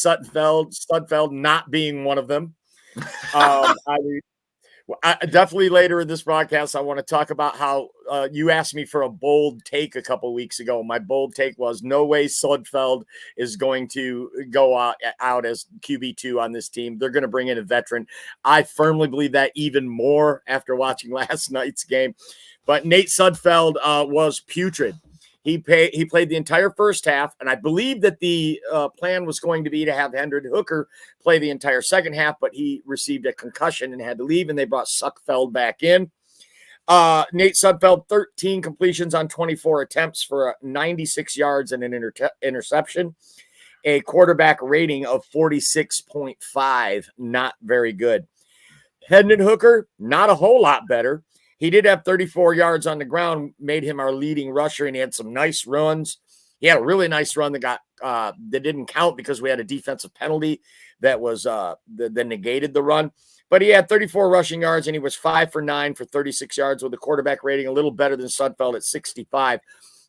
Sudfeld not being one of them. Definitely later in this broadcast, I want to talk about how you asked me for a bold take a couple weeks ago. My bold take was no way Sudfeld is going to go out as QB2 on this team. They're going to bring in a veteran. I firmly believe that even more after watching last night's game. But Nate Sudfeld was putrid. He played the entire first half, and I believe that the plan was going to be to have Hendon Hooker play the entire second half, but he received a concussion and had to leave, and they brought Sudfeld back in. Nate Sudfeld, 13 completions on 24 attempts for 96 yards and an interception, a quarterback rating of 46.5, not very good. Hendon Hooker, not a whole lot better. He did have 34 yards on the ground, made him our leading rusher, and he had some nice runs. He had a really nice run that didn't count because we had a defensive penalty that was that negated the run. But he had 34 rushing yards, and he was 5 for 9 for 36 yards with a quarterback rating a little better than Sudfeld at 65.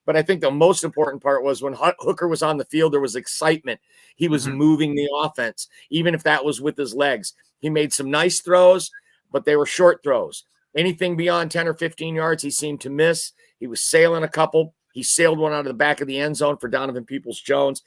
But I think the most important part was when Hooker was on the field, there was excitement. He was moving the offense, even if that was with his legs. He made some nice throws, but they were short throws. Anything beyond 10 or 15 yards, he seemed to miss. He was sailing a couple. He sailed one out of the back of the end zone for Donovan Peoples-Jones.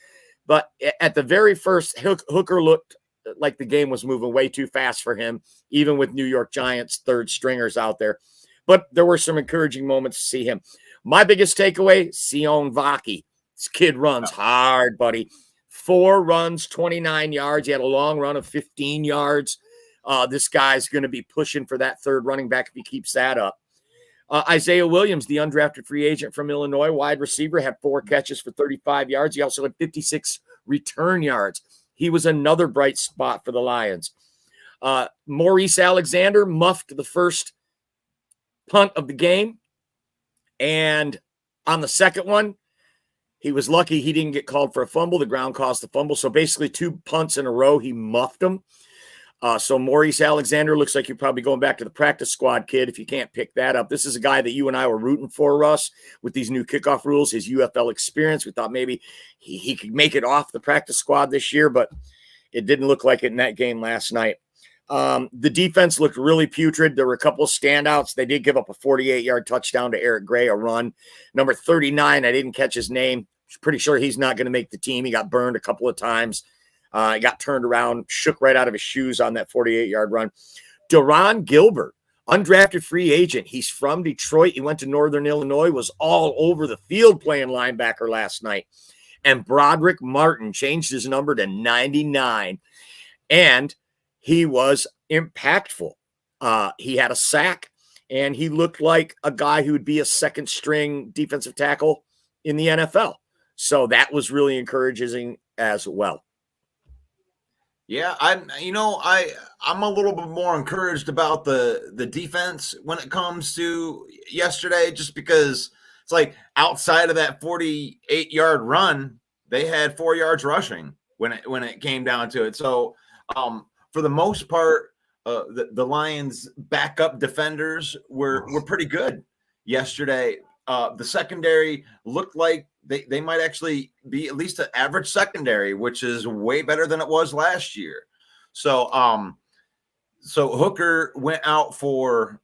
But at the very first, Hooker looked like the game was moving way too fast for him, even with New York Giants third stringers out there. But there were some encouraging moments to see him. My biggest takeaway, Sion Vaki. This kid runs hard, buddy. 4 runs, 29 yards. He had a long run of 15 yards. This guy's going to be pushing for that third running back if he keeps that up. Isaiah Williams, the undrafted free agent from Illinois, wide receiver, had 4 catches for 35 yards. He also had 56 return yards. He was another bright spot for the Lions. Maurice Alexander muffed the first punt of the game. And on the second one, he was lucky he didn't get called for a fumble. The ground caused the fumble. So basically 2 punts in a row, he muffed them. So Maurice Alexander looks like you're probably going back to the practice squad, kid, if you can't pick that up. This is a guy that you and I were rooting for, Russ, with these new kickoff rules, his UFL experience. We thought maybe he could make it off the practice squad this year, but it didn't look like it in that game last night. The defense looked really putrid. There were a couple of standouts. They did give up a 48-yard touchdown to Eric Gray, a run. Number 39, I didn't catch his name. Pretty sure he's not going to make the team. He got burned a couple of times. He got turned around, shook right out of his shoes on that 48-yard run. Deron Gilbert, undrafted free agent. He's from Detroit. He went to Northern Illinois, was all over the field playing linebacker last night. And Broderick Martin changed his number to 99, and he was impactful. He had a sack, and he looked like a guy who would be a second-string defensive tackle in the NFL. So that was really encouraging as well. Yeah, I'm a little bit more encouraged about the defense when it comes to yesterday, just because it's like outside of that 48-yard run, they had 4 yards rushing when it came down to it. So for the most part, the Lions' backup defenders were pretty good yesterday. The secondary looked like they might actually be at least an average secondary, which is way better than it was last year. So Hooker went out for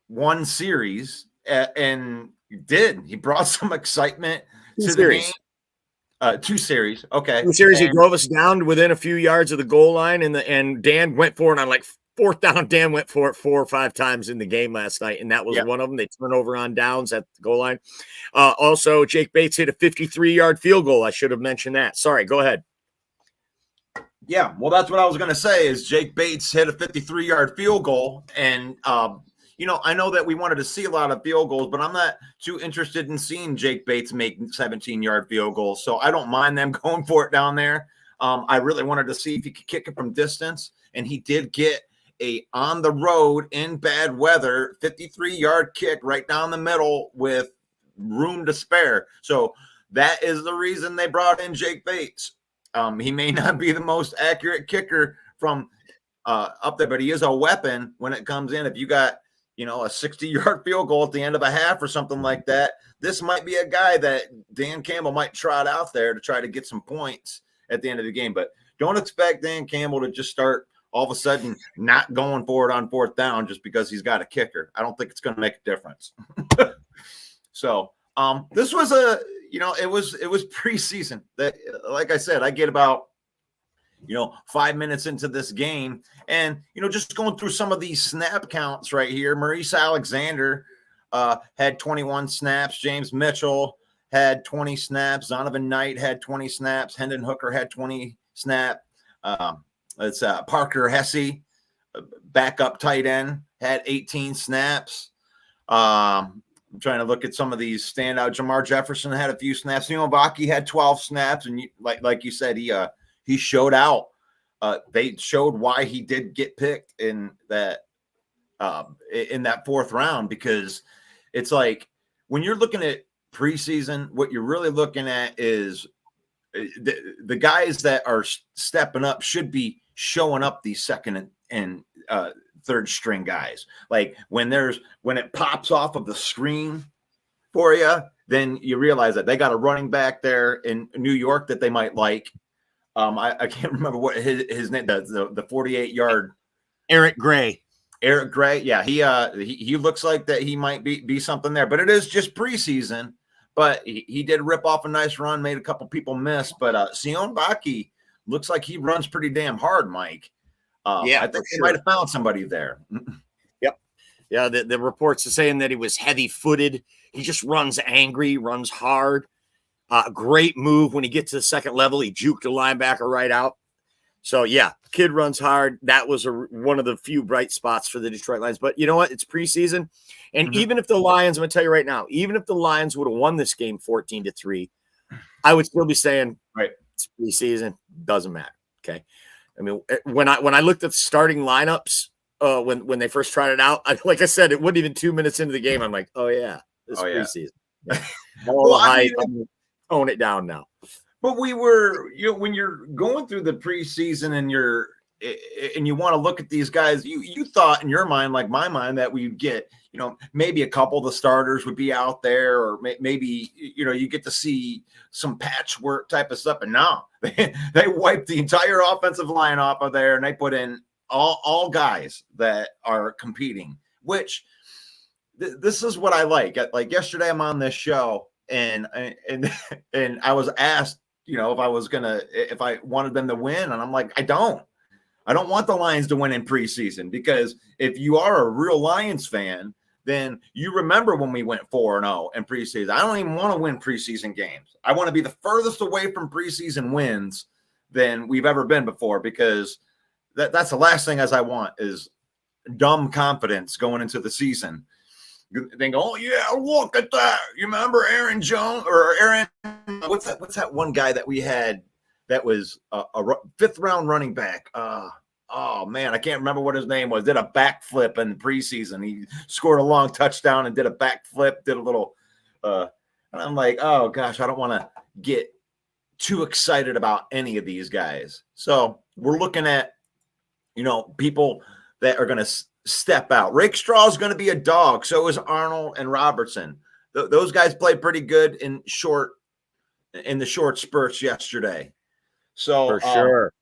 1 series and he brought some excitement to the game. 2 series. Okay. 2 series. He drove us down within a few yards of the goal line, and Dan went for it on like 4th down. Dan went for it 4 or 5 times in the game last night, and that was one of them. They turn over on downs at the goal line. Also, Jake Bates hit a 53-yard field goal. I should have mentioned that. Sorry, go ahead. Yeah, well, that's what I was going to say is Jake Bates hit a 53-yard field goal, and I know that we wanted to see a lot of field goals, but I'm not too interested in seeing Jake Bates make 17-yard field goals, so I don't mind them going for it down there. I really wanted to see if he could kick it from distance, and he did get a on the road in bad weather 53-yard kick right down the middle with room to spare. So that is the reason they brought in Jake Bates. He may not be the most accurate kicker from up there, but he is a weapon when it comes in. If you got, a 60-yard field goal at the end of a half or something like that, this might be a guy that Dan Campbell might trot out there to try to get some points at the end of the game. But don't expect Dan Campbell to just start all of a sudden not going for it on fourth down just because he's got a kicker. I don't think it's going to make a difference. So this was it was preseason. That, like I said, I get about 5 minutes into this game, and just going through some of these snap counts right here. Maurice Alexander had 21 snaps. James Mitchell had 20 snaps. Zonovan Knight had 20 snaps. Hendon Hooker had 20 snaps. It's Parker Hesse, backup tight end, had 18 snaps. I'm trying to look at some of these standout. Jamar Jefferson had a few snaps. Neil Baki had 12 snaps, and like you said, he showed out. They showed why he did get picked in that fourth round, because it's like when you're looking at preseason, what you're really looking at is the guys that are stepping up should be showing up these second and third string guys. Like when it pops off of the screen for you, then you realize that they got a running back there in New York that they might like. I can't remember what his name, the 48-yard Eric Gray. Yeah, he looks like that he might be something there, but it is just preseason. But he did rip off a nice run, made a couple people miss. But Sion Baki looks like he runs pretty damn hard, Mike. I think they might have found somebody there. Yep. Yeah, the reports are saying that he was heavy-footed. He just runs angry, runs hard. Great move when he gets to the second level. He juked a linebacker right out. So, yeah, kid runs hard. That was one of the few bright spots for the Detroit Lions. But you know what? It's preseason. And even if the Lions, I'm going to tell you right now, even if the Lions would have won this game 14-3, I would still be saying, right, it's preseason. Doesn't matter. Okay. I mean, when I looked at the starting lineups, when they first tried it out, like I said, it wasn't even 2 minutes into the game. I'm like, oh, yeah, this is preseason. Yeah. All the hype. I'm tone it down now. But we were, when you're going through the preseason and you want to look at these guys, you thought in your mind, like my mind, that we'd get, maybe a couple of the starters would be out there, or maybe, you get to see some patchwork type of stuff. And no, they wiped the entire offensive line off of there, and they put in all guys that are competing, which this is what I like. Like yesterday, I'm on this show, and I was asked, if I wanted them to win. And I'm like, I don't want the Lions to win in preseason, because if you are a real Lions fan, then you remember when we went 4-0 in preseason. I don't even want to win preseason games. I want to be the furthest away from preseason wins than we've ever been before, because that's the last thing as I want is dumb confidence going into the season. They go, oh yeah, look at that. You remember Aaron Jones or Aaron? What's that one guy that we had that was a fifth round running back? Oh man, I can't remember what his name was. Did a backflip in preseason. He scored a long touchdown and did a backflip. Did a little. And I'm like, oh gosh, I don't want to get too excited about any of these guys. So we're looking at, people that are going to step out. Rakestraw is going to be a dog. So is Arnold and Robertson. Those guys played pretty good in the short spurts yesterday. So for sure.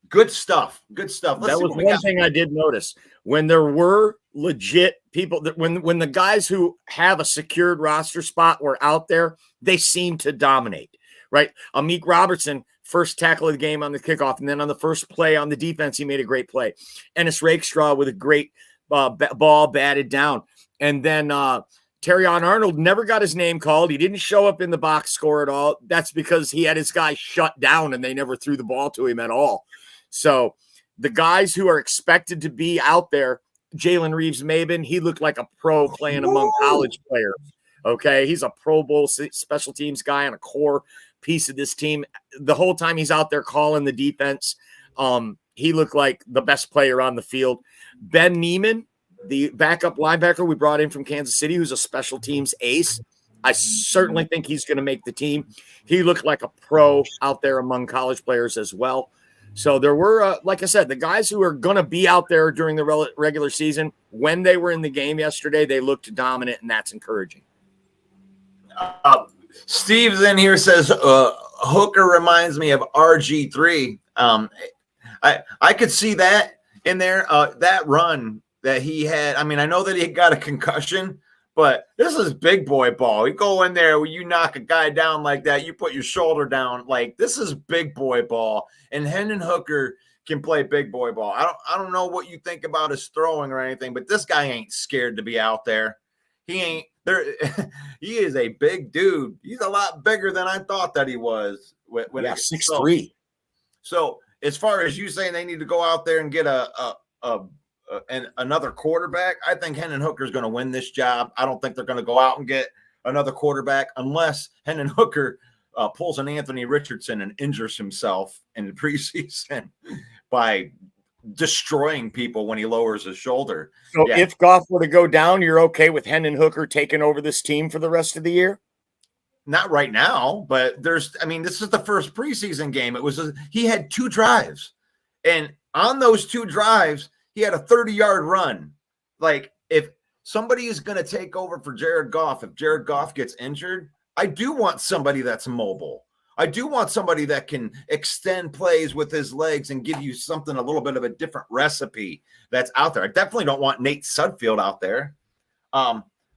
Good stuff. Let's that was one thing I did notice when there were legit people that when the guys who have a secured roster spot were out there, they seemed to dominate, right? Amik Robertson, first tackle of the game on the kickoff, and then on the first play on the defense, he made a great play. Ennis Rakestraw with a great ball batted down. And then Terrion Arnold never got his name called. He didn't show up in the box score at all. That's because he had his guy shut down and they never threw the ball to him at all. So the guys who are expected to be out there, Jalen Reeves-Maben, he looked like a pro playing among college players. Okay, he's a Pro Bowl special teams guy and a core piece of this team. The whole time he's out there calling the defense, he looked like the best player on the field. Ben Neiman, the backup linebacker we brought in from Kansas City, who's a special teams ace, I certainly think he's going to make the team. He looked like a pro out there among college players as well. So there were, like I said, the guys who are going to be out there during the regular season, when they were in the game yesterday, they looked dominant, and that's encouraging. Steve's in here, says Hooker reminds me of RG3. I could see that in there. That run that he had. I mean, I know that he got a concussion, but this is big boy ball. You go in there, you knock a guy down like that, you put your shoulder down. Like, this is big boy ball. And Hendon Hooker can play big boy ball. I don't know what you think about his throwing or anything, but this guy ain't scared to be out there. He ain't there. He is a big dude. He's a lot bigger than I thought that he was. When 6'3". So as far as you saying they need to go out there and get another quarterback, I think Hendon Hooker is going to win this job. I don't think they're going to go out and get another quarterback unless Hendon Hooker pulls an Anthony Richardson and injures himself in the preseason by destroying people when he lowers his shoulder. So if Goff were to go down, you're okay with Hendon Hooker taking over this team for the rest of the year? Not right now, but this is the first preseason game. He had 2 drives, and on those 2 drives, he had a 30-yard run. Like, if somebody is going to take over for Jared Goff, if Jared Goff gets injured, I do want somebody that's mobile. I do want somebody that can extend plays with his legs and give you something, a little bit of a different recipe that's out there. I definitely don't want Nate Sudfeld out there.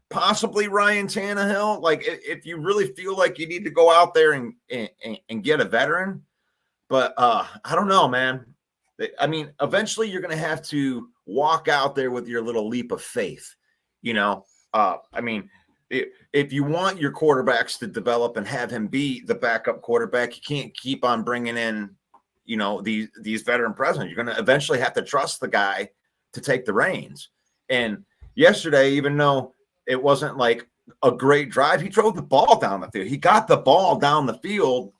Possibly Ryan Tannehill. Like, if you really feel like you need to go out there and get a veteran, but I don't know, man. I mean, eventually you're going to have to walk out there with your little leap of faith. If you want your quarterbacks to develop and have him be the backup quarterback, you can't keep on bringing in, these veteran presidents. You're going to eventually have to trust the guy to take the reins. And yesterday, even though it wasn't like a great drive, he drove the ball down the field. He got the ball down the field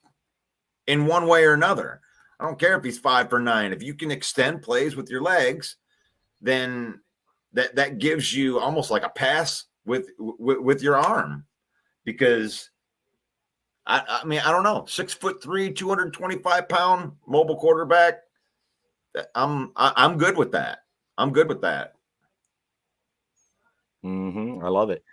in one way or another. I don't care if he's 5 for 9. If you can extend plays with your legs, then that gives you almost like a pass with your arm, because I don't know, 6'3", 225-pound mobile quarterback. I'm good with that. I'm good with that. I love it.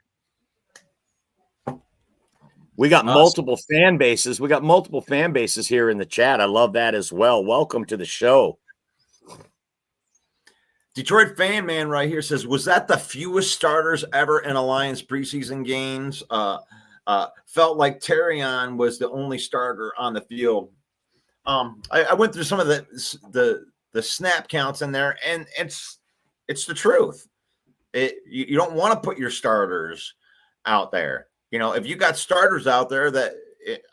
We got multiple fan bases. We got multiple fan bases here in the chat. I love that as well. Welcome to the show. Detroit Fan Man right here says, was that the fewest starters ever in Alliance preseason games? Felt like Terrion was the only starter on the field. I went through some of the snap counts in there, and it's the truth. You don't want to put your starters out there. If you got starters out there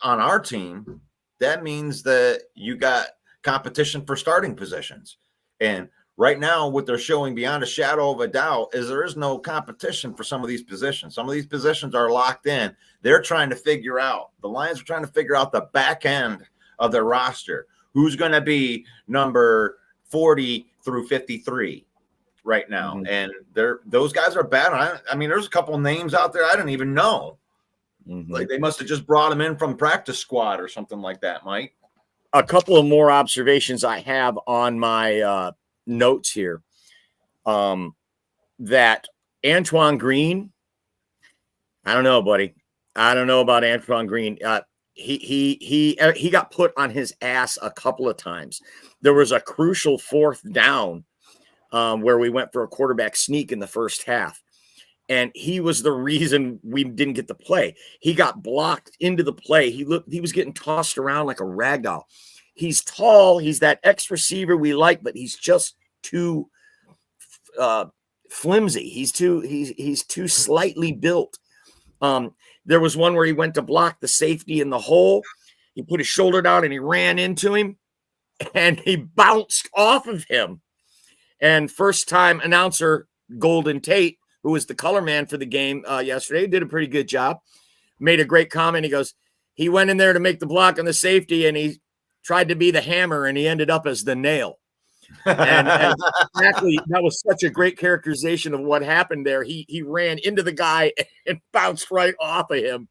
on our team, that means that you got competition for starting positions. And right now, what they're showing beyond a shadow of a doubt is there is no competition for some of these positions. Some of these positions are locked in. They're trying to figure out, the Lions are trying to figure out the back end of their roster. Who's going to be number 40 through 53 right now? And those guys are bad. I mean, there's a couple names out there I didn't even know. Like, they must have just brought them in from practice squad or something like that, Mike. A couple of more observations I have on my notes here. That Antoine Green, I don't know, buddy. I don't know about Antoine Green. He got put on his ass a couple of times. There was a crucial 4th down where we went for a quarterback sneak in the first half. And he was the reason we didn't get the play. He got blocked into the play. He was getting tossed around like a rag doll. He's tall. He's that X receiver we like, but he's just too flimsy. He's too slightly built. There was one where he went to block the safety in the hole. He put his shoulder down and he ran into him, and he bounced off of him. And first-time announcer Golden Tate, who was the color man for the game yesterday, did a pretty good job. Made a great comment. He goes, he went in there to make the block on the safety, and he tried to be the hammer, and he ended up as the nail. And exactly, that was such a great characterization of what happened there. He ran into the guy and bounced right off of him.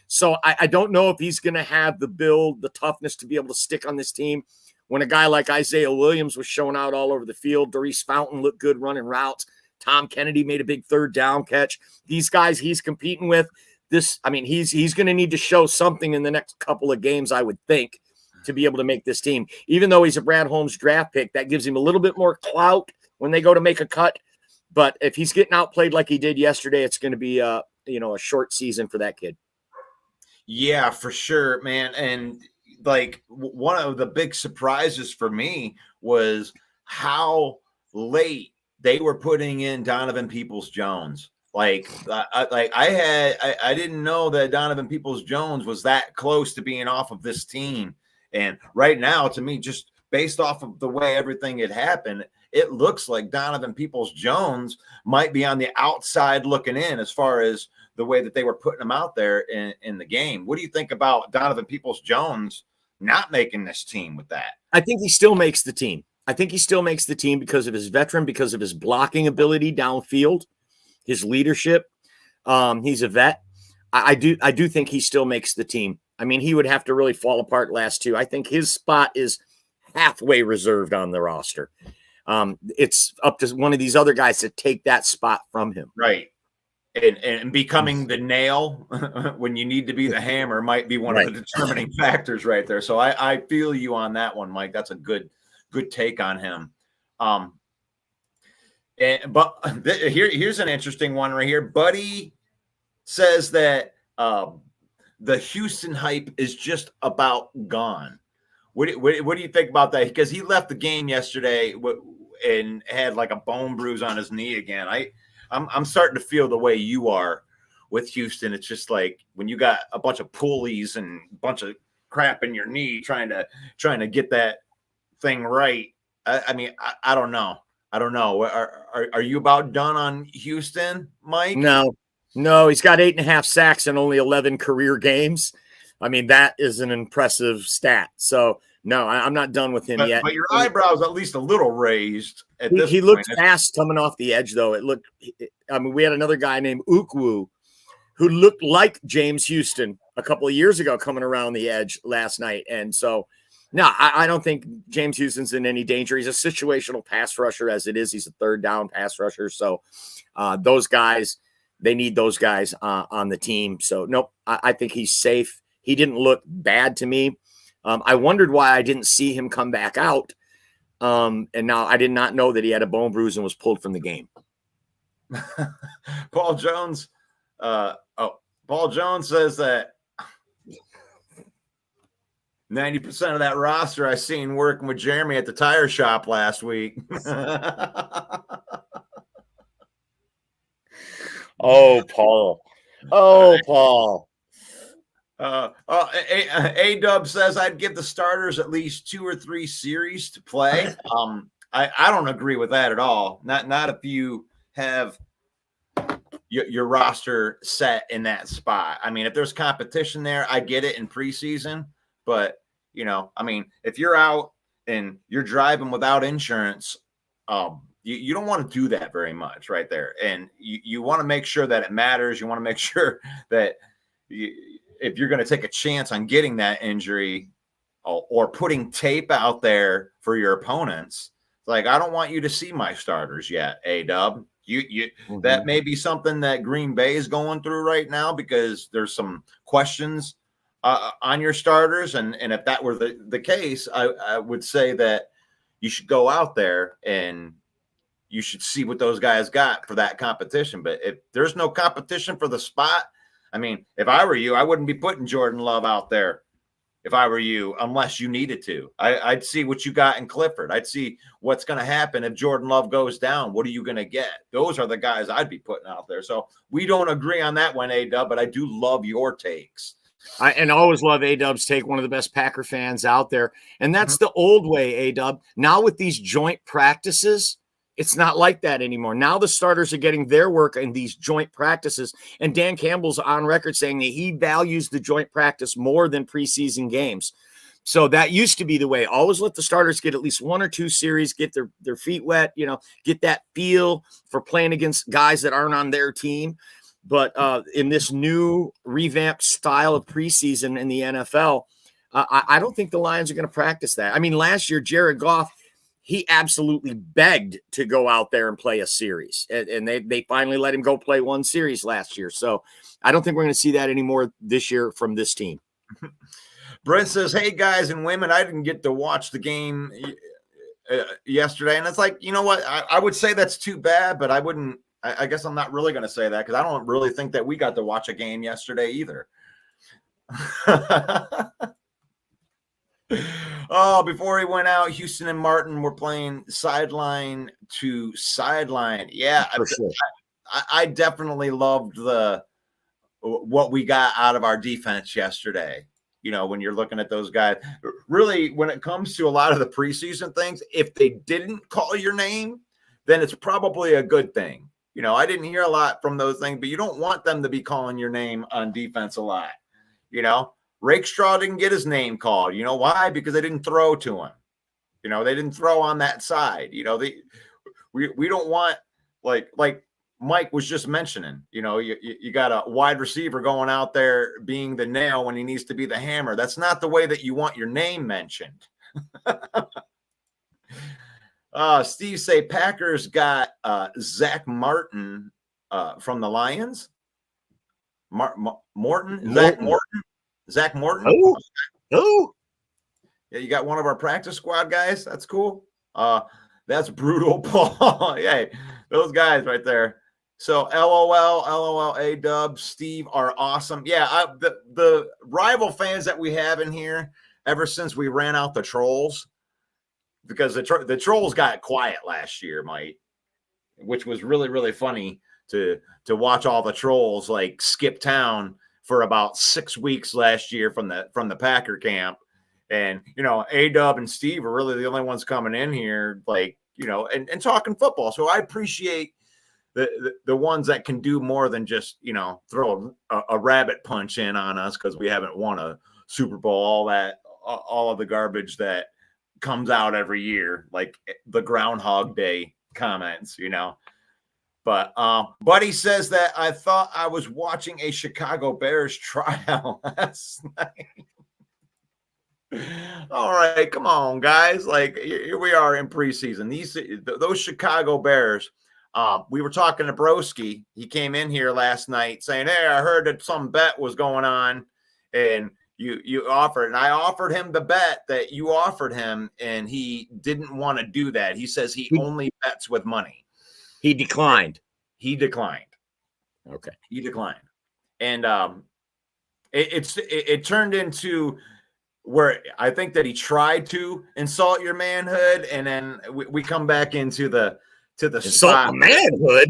So I don't know if he's going to have the build, the toughness to be able to stick on this team. When a guy like Isaiah Williams was showing out all over the field, Doris Fountain looked good running routes. Tom Kennedy made a big 3rd down catch. These guys he's competing with, this, I mean, he's going to need to show something in the next couple of games, I would think, to be able to make this team. Even though he's a Brad Holmes draft pick, that gives him a little bit more clout when they go to make a cut. But if he's getting outplayed like he did yesterday, it's going to be a short season for that kid. Yeah, for sure, man. And like one of the big surprises for me was how late they were putting in Donovan Peoples-Jones. I didn't know that Donovan Peoples-Jones was that close to being off of this team. And right now, to me, just based off of the way everything had happened, it looks like Donovan Peoples-Jones might be on the outside looking in as far as the way that they were putting him out there in the game. What do you think about Donovan Peoples-Jones not making this team with that? I think he still makes the team. I think he still makes the team because of his veteran, because of his blocking ability downfield, his leadership. He's a vet. I do think he still makes the team. I mean, he would have to really fall apart last two. I think his spot is halfway reserved on the roster. It's up to one of these other guys to take that spot from him. Right. And becoming the nail when you need to be the hammer might be one of the determining factors right there. So I feel you on that one, Mike. That's a good take on him. Here's an interesting one right here. Buddy says that the Houston hype is just about gone. What do you think about that? Because he left the game yesterday and had like a bone bruise on his knee again. I'm starting to feel the way you are with Houston. It's just like when you got a bunch of pulleys and a bunch of crap in your knee trying to get that thing right. I mean, I don't know. I don't know. Are you about done on Houston, Mike? No, he's got 8.5 sacks in only 11 career games. I mean, that is an impressive stat. So no, I'm not done with him yet. But your eyebrows at least a little raised at this point. He looked fast coming off the edge, though. We had another guy named Ukwu who looked like James Houston a couple of years ago coming around the edge last night. And so, no, I don't think James Houston's in any danger. He's a situational pass rusher as it is. He's a third down pass rusher. So those guys, they need those guys on the team. So, nope, I think he's safe. He didn't look bad to me. I wondered why I didn't see him come back out. And now I did not know that he had a bone bruise and was pulled from the game. Paul Jones says that 90% of that roster I seen working with Jeremy at the tire shop last week. Oh, Paul. A-Dub says I'd give the starters at least 2 or 3 series to play. I don't agree with that at all. Not if you have your roster set in that spot. I mean, if there's competition there, I get it in preseason, but I mean, if you're out and you're driving without insurance, you don't want to do that very much right there. And you want to make sure that it matters. You want to make sure that if you're going to take a chance on getting that injury or putting tape out there for your opponents, like, I don't want you to see my starters yet, A-Dub. That may be something that Green Bay is going through right now because there's some questions on your starters. And if that were the case, I would say that you should go out there and you should see what those guys got for that competition. But if there's no competition for the spot, I mean, if I were you, I wouldn't be putting Jordan Love out there if I were you, unless you needed to. I'd see what you got in Clifford. I'd see what's going to happen if Jordan Love goes down. What are you going to get? Those are the guys I'd be putting out there. So we don't agree on that one, A-Dub, but I do love your takes. I always love A-Dub's take, one of the best Packer fans out there. And that's the old way, A-Dub. Now with these joint practices, it's not like that anymore. Now the starters are getting their work in these joint practices. And Dan Campbell's on record saying that he values the joint practice more than preseason games. So that used to be the way. Always let the starters get at least 1 or 2 series, get their feet wet, get that feel for playing against guys that aren't on their team. But in this new revamped style of preseason in the NFL, I don't think the Lions are going to practice that. I mean, last year, Jared Goff, he absolutely begged to go out there and play a series. And they finally let him go play one series last year. So I don't think we're going to see that anymore this year from this team. Brent says, hey, guys and women, I didn't get to watch the game yesterday. And it's like, you know what? I would say that's too bad, but I wouldn't. I guess I'm not really going to say that because I don't really think that we got to watch a game yesterday either. Oh, before he went out, Houston and Martin were playing sideline to sideline. Yeah, For sure. I definitely loved what we got out of our defense yesterday. You know, when you're looking at those guys, really, when it comes to a lot of the preseason things, if they didn't call your name, then it's probably a good thing. You know, I didn't hear a lot from those things, but you don't want them to be calling your name on defense a lot. You know, Rakestraw didn't get his name called. You know why? Because they didn't throw to him. You know, they didn't throw on that side. You know, we don't want like Mike was just mentioning, you know, you got a wide receiver going out there being the nail when he needs to be the hammer. That's not the way that you want your name mentioned. Steve say Packers got Zach Martin from the Lions. Morton? Zach Morton? Zach Morton? Oh. Yeah, you got one of our practice squad guys. That's cool. That's brutal, Paul. Yeah, those guys right there. So LOL, A-Dub, Steve are awesome. Yeah, the rival fans that we have in here ever since we ran out the trolls, because the trolls got quiet last year, Mike, which was really, really funny to watch all the trolls like skip town for about 6 weeks last year from the Packer camp. And, you know, A-Dub and Steve are really the only ones coming in here, like, you know, and talking football. So I appreciate the ones that can do more than just, you know, throw a rabbit punch in on us because we haven't won a Super Bowl, all of the garbage that comes out every year, like the Groundhog Day comments, you know. But Buddy says that I thought I was watching a Chicago Bears trial last night. All right, come on, guys. Like, here we are in preseason. Those Chicago Bears. We were talking to Broski. He came in here last night saying, hey, I heard that some bet was going on, and you offered, and I offered him the bet that you offered him, and he didn't want to do that. He says he only bets with money. He declined. Okay. He declined. And it turned into where I think that he tried to insult your manhood, and then we come back into the insult manhood.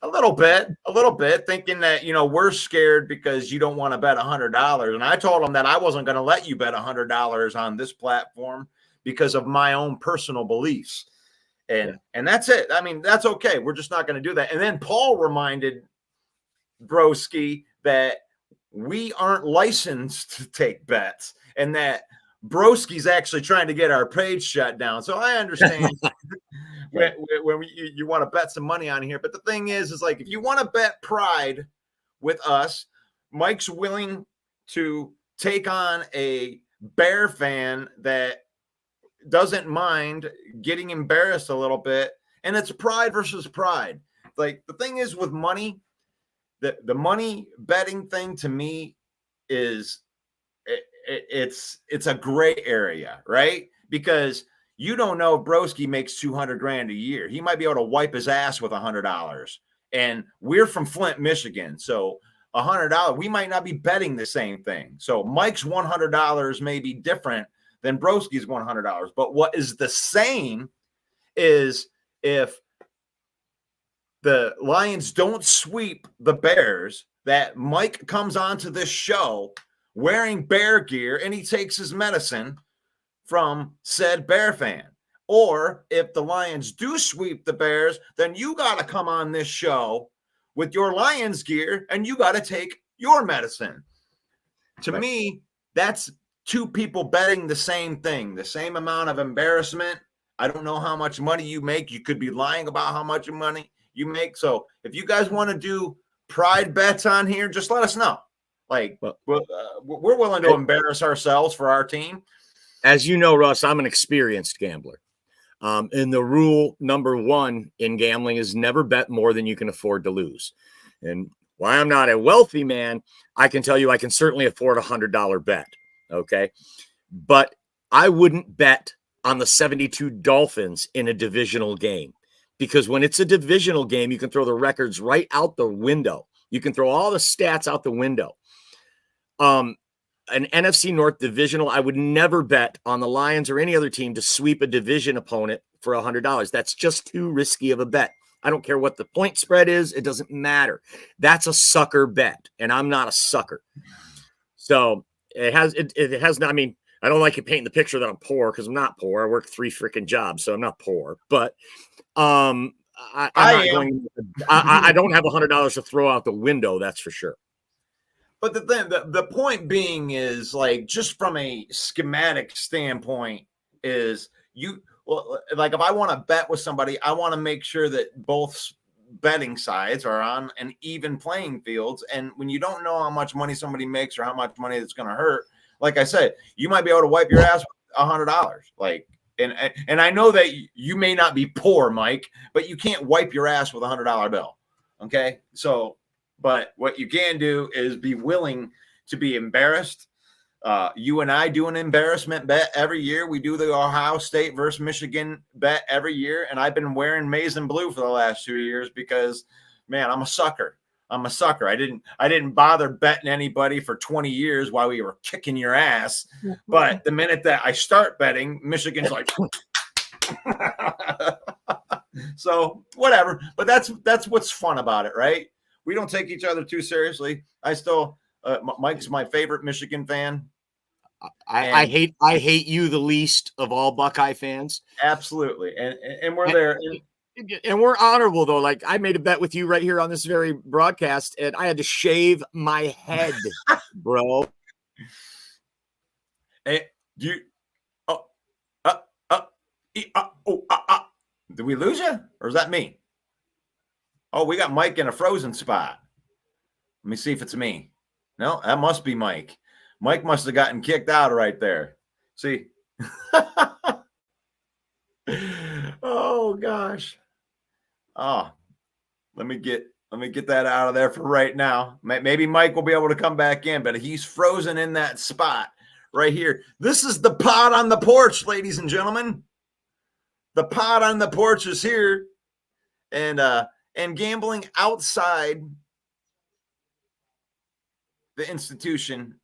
A little bit, thinking that, you know, we're scared because you don't want to bet $100. And I told him that I wasn't going to let you bet $100 on this platform because of my own personal beliefs. And that's it. I mean, that's okay. We're just not going to do that. And then Paul reminded Broski that we aren't licensed to take bets, and that Broski's actually trying to get our page shut down. So I understand when you want to bet some money on here. But the thing is like, if you want to bet pride with us, Mike's willing to take on a Bear fan that doesn't mind getting embarrassed a little bit. And it's pride versus pride. Like, the thing is with money, the money betting thing to me is it's a gray area, right? Because you don't know if Broski makes $200,000 a year. He might be able to wipe his ass with $100. And we're from Flint, Michigan. So $100, we might not be betting the same thing. So Mike's $100 may be different than Broski's $100. But what is the same is if the Lions don't sweep the Bears, that Mike comes onto this show wearing Bear gear and he takes his medicine from said Bear fan. Or if the Lions do sweep the Bears, then you got to come on this show with your Lions gear and you got to take your medicine. To me, that's two people betting the same thing, the same amount of embarrassment. I don't know how much money you make. You could be lying about how much money you make. So if you guys want to do pride bets on here, just let us know. Like, we're willing to embarrass ourselves for our team. As you know, Russ, I'm an experienced gambler. And the rule number one in gambling is never bet more than you can afford to lose. And while I'm not a wealthy man, I can tell you I can certainly afford $100 bet. Okay. But I wouldn't bet on the 72 Dolphins in a divisional game, because when it's a divisional game, you can throw the records right out the window. You can throw all the stats out the window. An NFC North divisional, I would never bet on the Lions or any other team to sweep a division opponent for $100. That's just too risky of a bet. I don't care what the point spread is. It doesn't matter. That's a sucker bet, and I'm not a sucker. So it has not, I mean, I don't like you painting the picture that I'm poor, because I'm not poor. I work 3 freaking jobs, so I'm not poor. But I don't have $100 to throw out the window. That's for sure. But the point being is, like, just from a schematic standpoint, is like, if I want to bet with somebody, I want to make sure that both betting sides are on an even playing fields. And when you don't know how much money somebody makes or how much money it's going to hurt, like I said, you might be able to wipe your ass with $100. Like, and I know that you may not be poor, Mike, but you can't wipe your ass with $100 bill. Okay, so. But what you can do is be willing to be embarrassed. You and I do an embarrassment bet every year. We do the Ohio State versus Michigan bet every year. And I've been wearing maize and blue for the last 2 years because, man, I'm a sucker. I'm a sucker. I didn't bother betting anybody for 20 years while we were kicking your ass. But the minute that I start betting, Michigan's like, so whatever. But that's what's fun about it, right? We don't take each other too seriously. I still, Mike's my favorite Michigan fan. I hate you the least of all Buckeye fans. Absolutely, and we're there, and we're honorable though. Like, I made a bet with you right here on this very broadcast, and I had to shave my head, bro. Hey, did we lose you, or is that me? Oh, we got Mike in a frozen spot. Let me see if it's me. No, that must be Mike. Mike must have gotten kicked out right there. See? Oh gosh. Oh, let me get that out of there for right now. Maybe Mike will be able to come back in, but he's frozen in that spot right here. This is the pod on the porch, ladies and gentlemen. The pod on the porch is here. And gambling outside the institution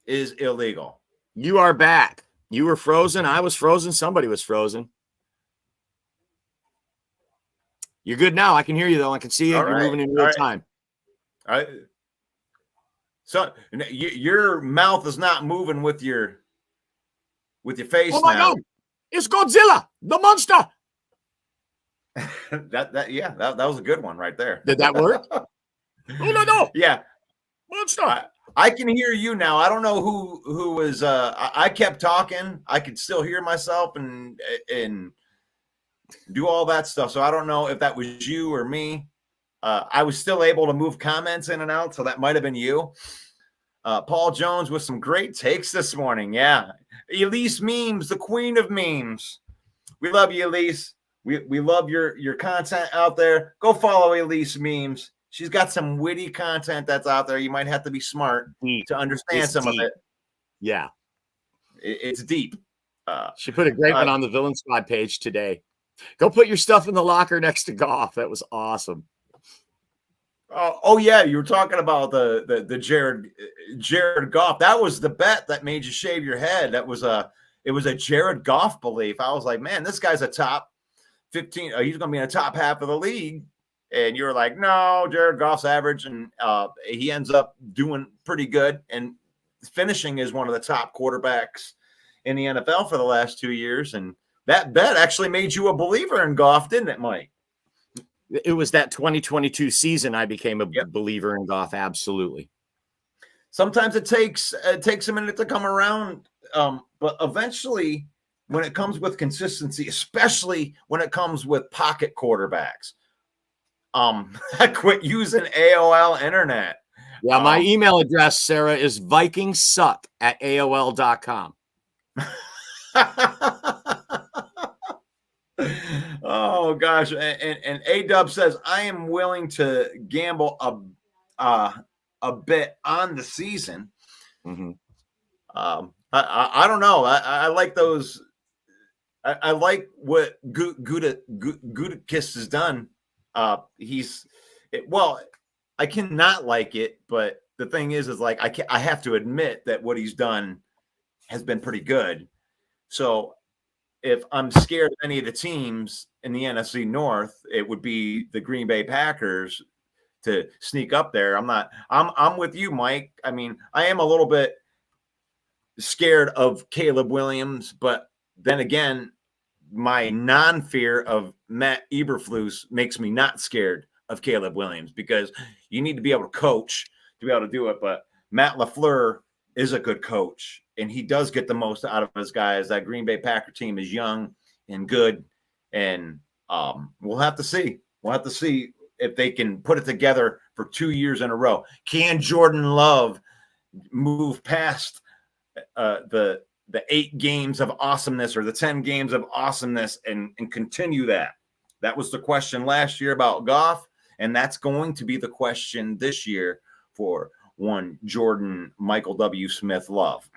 is illegal. You are back. You were frozen. I was frozen. Somebody was frozen. You're good now. I can hear you, though. I can see you. You're moving in real time. All right. So your mouth is not moving with your face. Oh my God. It's Godzilla, the monster. that was a good one right there. Did that work? Oh no. Yeah. Monster. I can hear you now. I don't know who was I kept talking. I could still hear myself and do all that stuff. So I don't know if that was you or me. I was still able to move comments in and out, so that might have been you. Paul Jones with some great takes this morning. Yeah. Elise Memes, the queen of memes. We love you, Elise. We love your content out there. Go follow Elise Memes. She's got some witty content that's out there. You might have to be smart to understand some of it. Yeah. It's deep. She put a great one on the Villain Squad page today. Go put your stuff in the locker next to Goff. That was awesome. Oh yeah, you were talking about the Jared Goff. That was the bet that made you shave your head. It was a Jared Goff belief. I was like, man, this guy's a top 15. He's going to be in the top half of the league. And you were like, no, Jared Goff's average, and he ends up doing pretty good and finishing as one of the top quarterbacks in the NFL for the last 2 years. And that bet actually made you a believer in Goff, didn't it, Mike? It was that 2022 season I became a believer in Goff. Absolutely. Sometimes it takes a minute to come around, but eventually, when it comes with consistency, especially when it comes with pocket quarterbacks, I quit using AOL Internet. Yeah, my email address, Sarah, is vikingsuck@aol.com. gosh. And A-Dub says, I am willing to gamble a bit on the season. Mm-hmm. I don't know. I like those. I like what Gudakis has done. Well, I cannot like it, but the thing is like I have to admit that what he's done has been pretty good. So if I'm scared of any of the teams in the NFC North, it would be the Green Bay Packers to sneak up there. I'm with you, Mike. I mean, I am a little bit scared of Caleb Williams, but then again, my non-fear of Matt Eberflus makes me not scared of Caleb Williams, because you need to be able to coach to be able to do it. But Matt LaFleur is a good coach, and he does get the most out of his guys. That Green Bay Packer team is young and good, and we'll have to see. We'll have to see if they can put it together for 2 years in a row. Can Jordan Love move past the 8 games of awesomeness or the 10 games of awesomeness and continue that? That was the question last year about Goff, and that's going to be the question this year for one Jordan Michael W. Smith Love.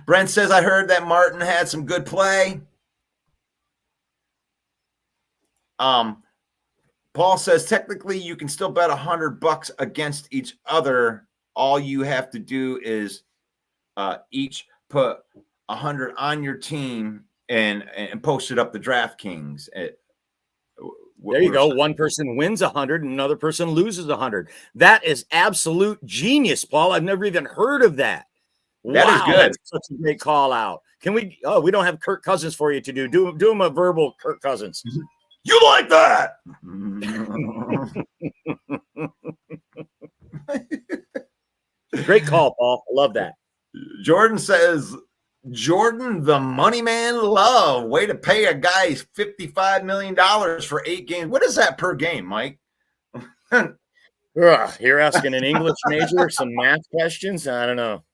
Brent says, I heard that Martin had some good play. Paul says, technically you can still bet $100 against each other. All you have to do is each put 100 on your team and post it up the DraftKings. There you go. One person wins 100 and another person loses 100. That is absolute genius, Paul. I've never even heard of that. That is good. That's such a great call out. Can we? Oh, we don't have Kirk Cousins for you to do. Do him a verbal Kirk Cousins. You like that? Great call, Paul. I love that. Jordan says, Jordan, the money man Love. Way to pay a guy $55 million for 8 games. What is that per game, Mike? You're asking an English major some math questions? I don't know.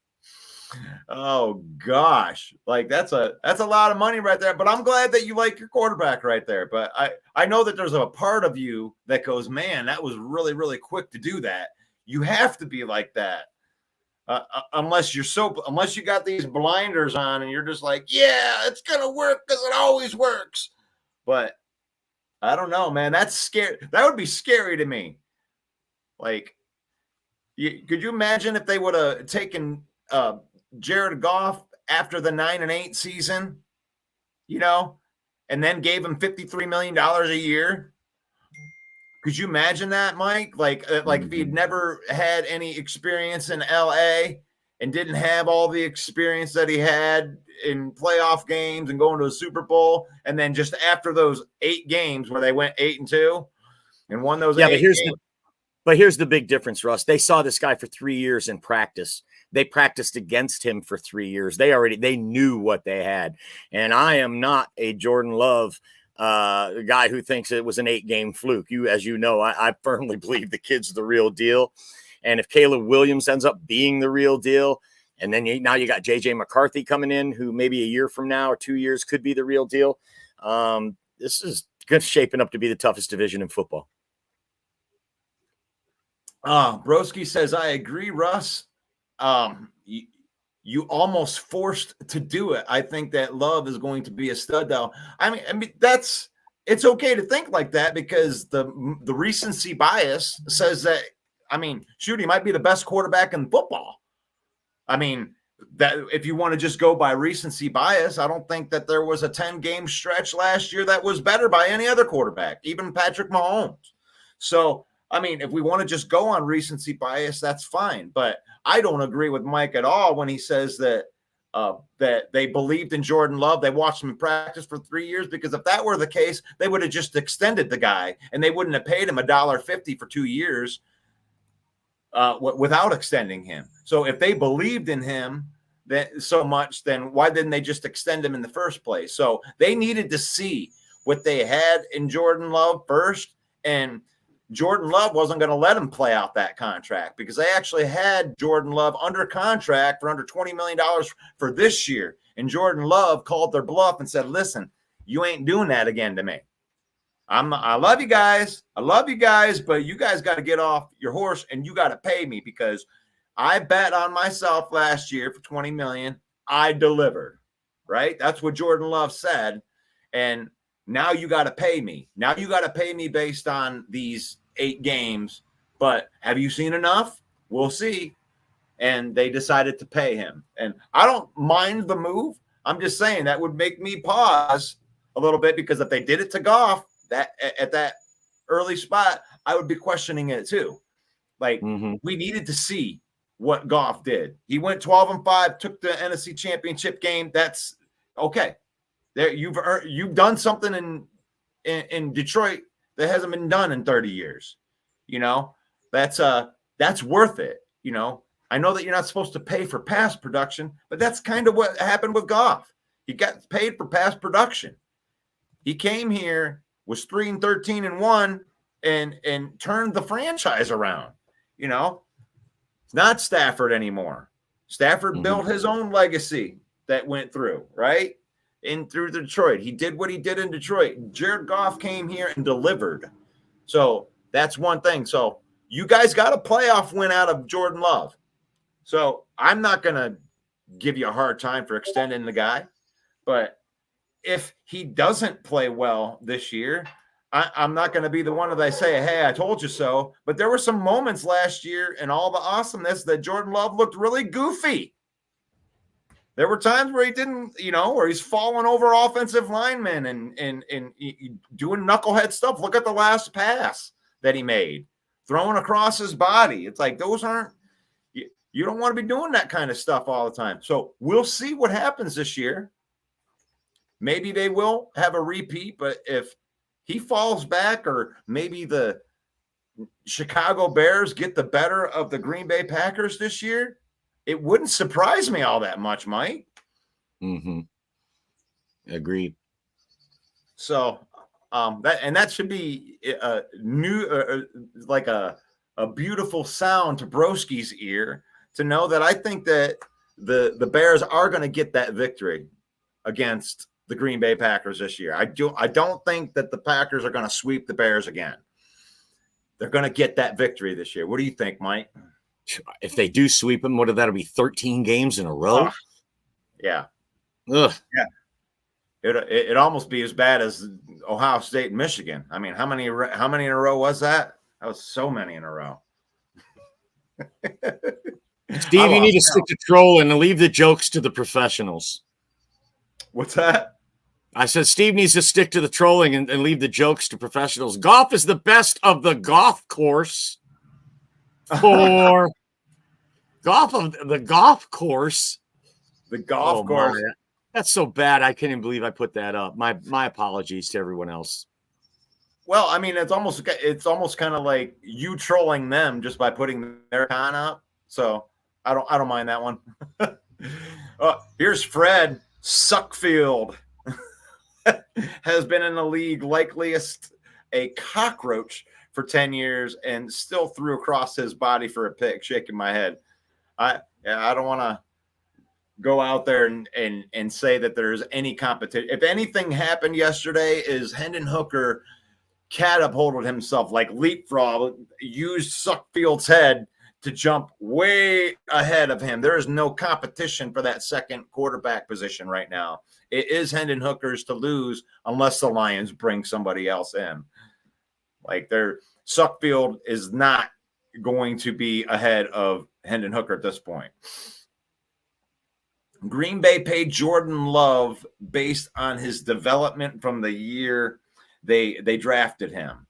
Oh gosh, like that's a lot of money right there. But I'm glad that you like your quarterback right there. But I know that there's a part of you that goes, man, that was really, really quick to do that. You have to be like that. Unless you got these blinders on and you're just like, yeah, it's gonna work because it always works. But I don't know, man. That's scary. That would be scary to me. Like, could you imagine if they would have taken Jared Goff after the 9-8 season, and then gave him $53 million a year? Could you imagine that, Mike? Like if he'd never had any experience in LA and didn't have all the experience that he had in playoff games and going to a Super Bowl, and then just after those 8 games where they went 8-2 and won those 8 games. But here's the big difference, Russ. They saw this guy for 3 years in practice. They practiced against him for 3 years. They knew what they had. And I am not a Jordan Love guy who thinks it was an 8-game fluke. As you know, I firmly believe the kid's the real deal. And if Caleb Williams ends up being the real deal, and then now you got JJ McCarthy coming in, who maybe a year from now or 2 years could be the real deal. This is shaping up to be the toughest division in football. Broski says, I agree, Russ. You almost forced to do it. I think that Love is going to be a stud, though. I mean, it's okay to think like that, because the recency bias says that, he might be the best quarterback in football. I mean, that if you want to just go by recency bias, I don't think that there was a 10-game stretch last year that was better by any other quarterback, even Patrick Mahomes. So, if we want to just go on recency bias, that's fine. But I don't agree with Mike at all when he says that that they believed in Jordan Love. They watched him in practice for 3 years, because if that were the case, they would have just extended the guy and they wouldn't have paid him $1.50 for 2 years without extending him. So if they believed in him so much, then why didn't they just extend him in the first place? So they needed to see what they had in Jordan Love first. And Jordan Love wasn't going to let him play out that contract because they actually had Jordan Love under contract for under $20 million for this year. And Jordan Love called their bluff and said, listen, you ain't doing that again to me. I love you guys. I love you guys, but you guys got to get off your horse and you got to pay me because I bet on myself last year for $20 million. I delivered, right? That's what Jordan Love said. And now you got to pay me. Now you got to pay me based on these 8 games. But have you seen enough? We'll see. And they decided to pay him. And I don't mind the move. I'm just saying that would make me pause a little bit because if they did it to Goff that at that early spot, I would be questioning it too. Like we needed to see what Goff did. He went 12-5, took the NFC Championship game. That's okay. There, you've done something in Detroit that hasn't been done in 30 years. You know, that's worth it. You know, I know that you're not supposed to pay for past production, but that's kind of what happened with Goff. He got paid for past production. He came here, was 3-13-1, and turned the franchise around. You know, it's not Stafford anymore. Stafford built his own legacy that went through, right? Through Detroit. He did what he did in Detroit. Jared Goff came here and delivered. So that's one thing. So you guys got a playoff win out of Jordan Love. So I'm not going to give you a hard time for extending the guy. But if he doesn't play well this year, I'm not going to be the one that I say, hey, I told you so. But there were some moments last year and all the awesomeness that Jordan Love looked really goofy. There were times where he didn't, you know, where he's falling over offensive linemen and doing knucklehead stuff. Look at the last pass that he made, throwing across his body. It's like those aren't, you don't want to be doing that kind of stuff all the time. So we'll see what happens this year. Maybe they will have a repeat, but if he falls back or maybe the Chicago Bears get the better of the Green Bay Packers this year, it wouldn't surprise me all that much, Mike. Agreed. So that should be a new, like a beautiful sound to Broski's ear to know that I think that the Bears are going to get that victory against the Green Bay Packers this year. I don't think that the Packers are going to sweep the Bears again. They're going to get that victory this year. What do you think, Mike? If they do sweep them, that'll be 13 games in a row? Yeah. Ugh. Yeah. It'd almost be as bad as Ohio State and Michigan. I mean, how many in a row was that? That was so many in a row. Steve, you need to stick to trolling and leave the jokes to the professionals. What's that? I said Steve needs to stick to the trolling and leave the jokes to professionals. Golf is the best of the golf course. For golf of the golf course. The golf course. My, that's so bad. I can't even believe I put that up. My apologies to everyone else. Well, I mean, it's almost kind of like you trolling them just by putting their con up. So I don't mind that one. Here's Fred Suckfield. Has been in the league likeliest a cockroach for 10 years and still threw across his body for a pick. Shaking my head. I don't want to go out there and say that there's any competition. If anything happened yesterday is Hendon Hooker catapulted himself like leapfrog, used Suckfield's head to jump way ahead of him. There is no competition for that second quarterback position right now. It is Hendon Hooker's to lose unless the Lions bring somebody else in. Like Suckfield is not going to be ahead of Hendon Hooker at this point. Green Bay paid Jordan Love based on his development from the year they drafted him.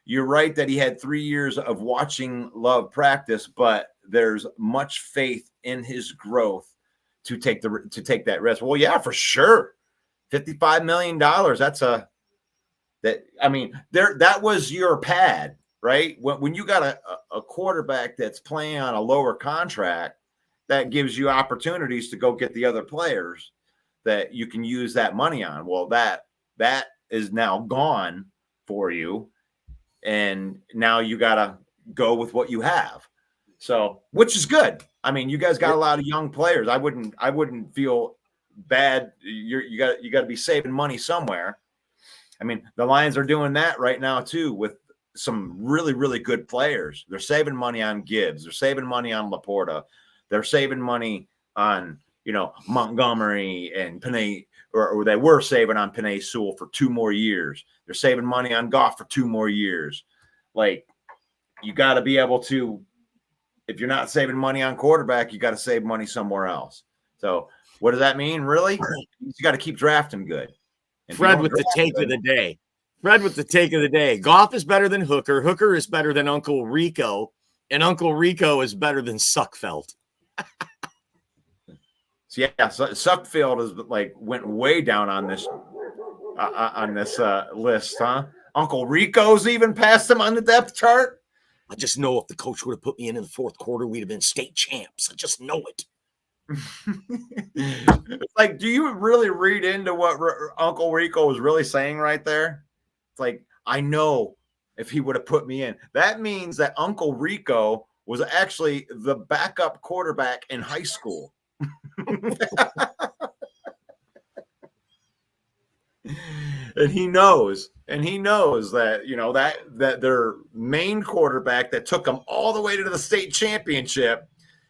You're right that he had 3 years of watching Love practice, but there's much faith in his growth to take that risk. Well, yeah, for sure. $55 million. That was your pad, right? When you got a quarterback that's playing on a lower contract, that gives you opportunities to go get the other players that you can use that money on. Well, that is now gone for you. and now you got to go with what you have. So, which is good. I mean, you guys got a lot of young players. I wouldn't feel bad. You got to be saving money somewhere. I mean, the Lions are doing that right now too with some really, really good players. They're saving money on Gibbs. They're saving money on Laporta. They're saving money on, Montgomery and Penei, or they were saving on Penei Sewell for 2 more years. They're saving money on Goff for 2 more years. Like, you got to be able to, if you're not saving money on quarterback, you got to save money somewhere else. So what does that mean, really? You got to keep drafting good. Fred with the take of the day. Fred with the take of the day. Goff is better than Hooker. Hooker is better than Uncle Rico. And Uncle Rico is better than Suckfeld. So yeah, Suckfield is went way down on this list, huh? Uncle Rico's even passed him on the depth chart. I just know if the coach would have put me in the 4th quarter, we'd have been state champs. I just know it. Like, do you really read into what Uncle Rico was really saying right there? It's like, I know if he would have put me in. That means that Uncle Rico was actually the backup quarterback in high school. And he knows that, that their main quarterback that took them all the way to the state championship,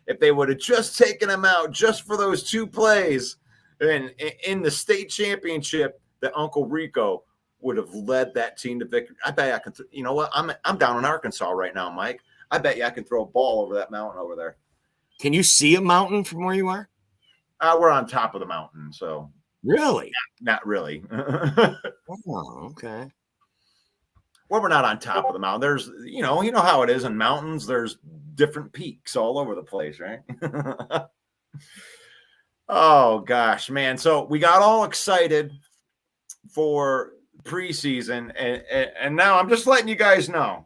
if they would have just taken him out just for those 2 plays and in the state championship, that Uncle Rico would have led that team to victory. I bet I can. You know what? I'm down in Arkansas right now, Mike. I bet you I can throw a ball over that mountain over there. Can you see a mountain from where you are? We're on top of the mountain, so really, not really. Oh, okay. Well, we're not on top of the mountain. There's, you know how it is in mountains. There's different peaks all over the place, right? Oh gosh, man. So we got all excited for preseason, and now I'm just letting you guys know,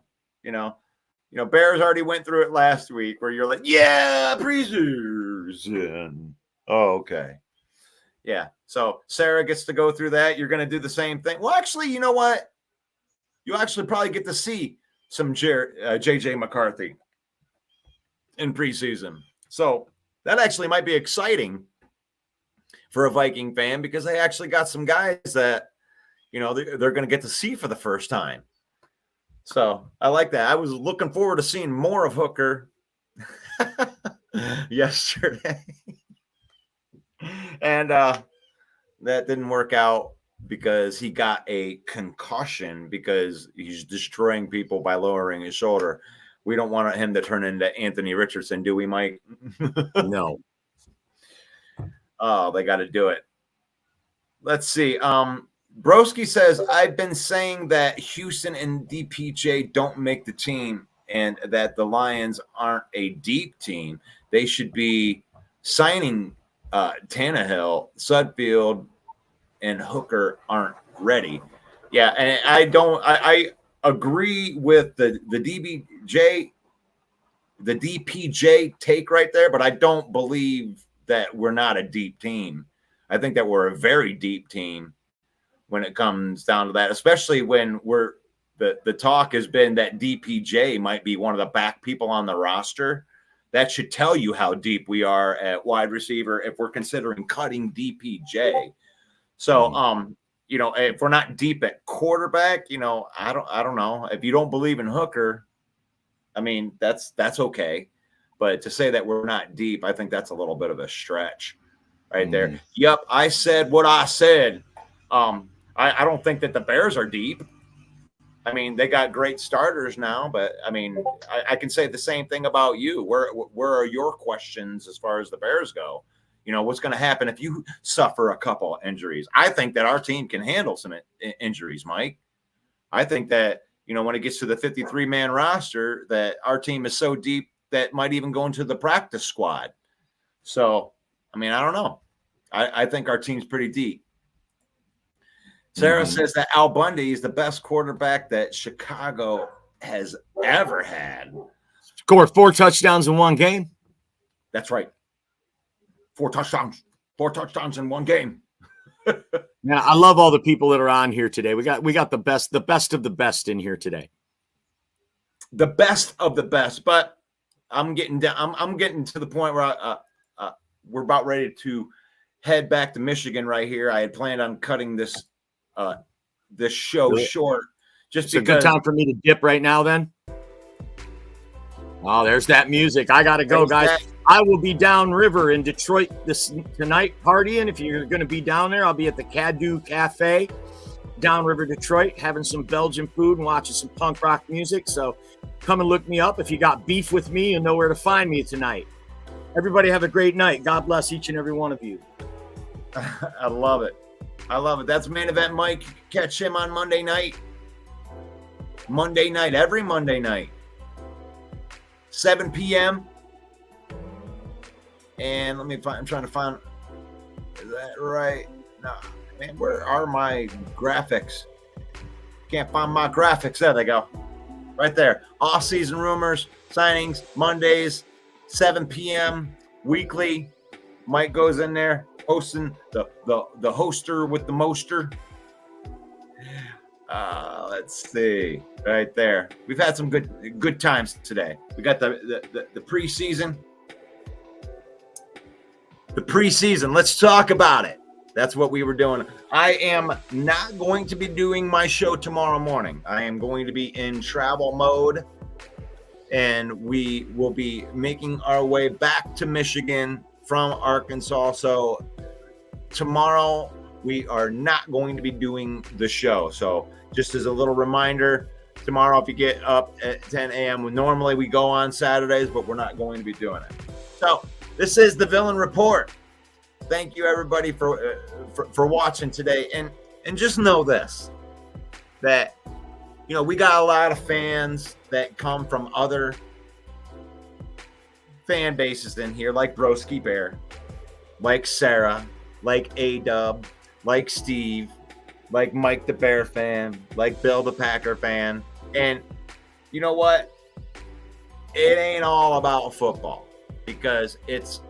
Bears already went through it last week where you're like, yeah, preseason. Oh, okay. Yeah. So Sarah gets to go through that. You're going to do the same thing. Well, actually, you know what? You'll actually probably get to see some JJ McCarthy in preseason. So that actually might be exciting for a Viking fan, because they actually got some guys that, they're going to get to see for the first time. So I like that. I was looking forward to seeing more of Hooker yesterday. And that didn't work out because he got a concussion because he's destroying people by lowering his shoulder. We don't want him to turn into Anthony Richardson, do we, Mike? No. Oh, they got to do it. Let's see. Broski says, I've been saying that Houston and DPJ don't make the team and that the Lions aren't a deep team. They should be signing Tannehill. Sudfield and Hooker aren't ready. Yeah, and I agree with the DPJ take right there, but I don't believe that we're not a deep team. I think that we're a very deep team when it comes down to that, especially when the talk has been that DPJ might be one of the back people on the roster. That should tell you how deep we are at wide receiver if we're considering cutting DPJ. So, if we're not deep at quarterback, I don't know. If you don't believe in Hooker, I mean, that's okay. But to say that we're not deep, I think that's a little bit of a stretch right there. Yep, I said what I said. I don't think that the Bears are deep. I mean, they got great starters now, but I mean, I can say the same thing about you. Where are your questions as far as the Bears go? What's going to happen if you suffer a couple injuries? I think that our team can handle some injuries, Mike. I think that, when it gets to the 53-man roster, that our team is so deep that might even go into the practice squad. So, I mean, I don't know. I think our team's pretty deep. Sarah says that Al Bundy is the best quarterback that Chicago has ever had. Scored 4 touchdowns in one game. That's right. 4 touchdowns. 4 touchdowns in one game. Yeah, I love all the people that are on here today. We got the best of the best in here today. the best of the best. But I'm getting down. I'm getting to the point where we're about ready to head back to Michigan right here. I had planned on cutting this show short just It's a because. good time for me to dip right now then. Oh, there's that music. I got to go, guys. I will be downriver in Detroit tonight partying. If you're going to be down there, I'll be at the Caddo Cafe, downriver Detroit, having some Belgian food and watching some punk rock music. So come and look me up. If you got beef with me, you know where to find me tonight. Everybody have a great night. God bless each and every one of you. I love it. I love it. That's Main Event Mike. Catch him on Monday night. Every Monday night. 7 p.m. And let me find, I'm trying to find, is that right? No, man, where are my graphics? Can't find my graphics. There they go. Right there. Off-season rumors, signings, Mondays, 7 p.m. weekly. Mike goes in there, hosting the hoster with the moster. Let's see. Right there. We've had some good times today. We got the preseason. The preseason. Let's talk about it. That's what we were doing. I am not going to be doing my show tomorrow morning. I am going to be in travel mode, and we will be making our way back to Michigan from Arkansas. So tomorrow we are not going to be doing the show. So just as a little reminder, tomorrow, if you get up at 10 a.m., normally we go on Saturdays, but we're not going to be doing it. So this is the Villain Report. Thank you, everybody, for watching today. And just know this, that, we got a lot of fans that come from other fan bases in here, like Broski Bear, like Sarah, like A-Dub, like Steve, like Mike the Bear fan, like Bill the Packer fan. And you know what? It ain't all about football, because it's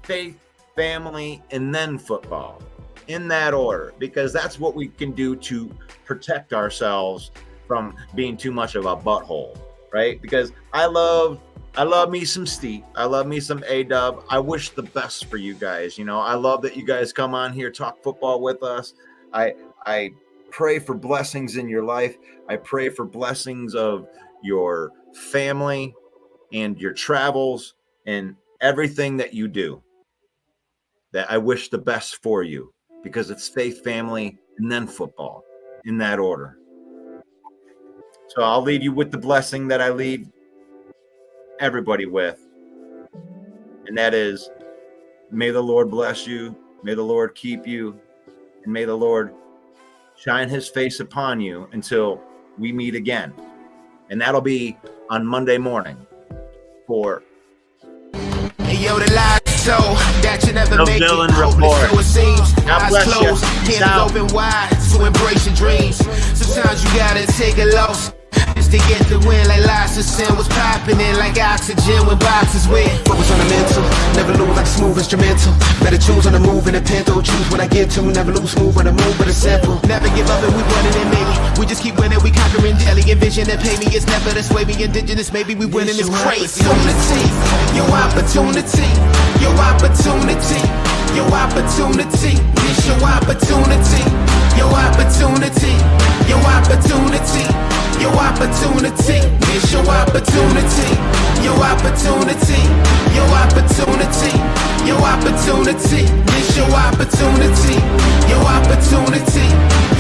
faith, family, and then football, in that order, because that's what we can do to protect ourselves from being too much of a butthole, right? Because I love me some Steve. I love me some A-Dub. I wish the best for you guys. I love that you guys come on here, talk football with us. I pray for blessings in your life. I pray for blessings of your family and your travels and everything that you do. That I wish the best for you, because it's faith, family, and then football, in that order. So I'll leave you with the blessing that I leave everybody with. And that is, may the Lord bless you. May the Lord keep you. And may the Lord shine his face upon you until we meet again. And that'll be on Monday morning for the Villain Report. So it seems. God bless closed, you. hands open wide to embrace your dreams. Sometimes you gotta take a loss just to get the win. Like lots of sin was popping in like oxygen when boxes wet. Focus on the mental, never lose like a smooth instrumental. Better choose on the move in a pinto. Choose when I get to, never lose smooth on the move, but it's simple. Never give up and we running it, maybe. We just keep winning, we conquering daily. Envision and pay me, it's never the sway me. Indigenous, maybe we winning this crazy. Your opportunity, your opportunity, your opportunity. This your opportunity, your opportunity, your opportunity, your opportunity. This your opportunity, your opportunity, your opportunity, your opportunity. This your opportunity, your opportunity.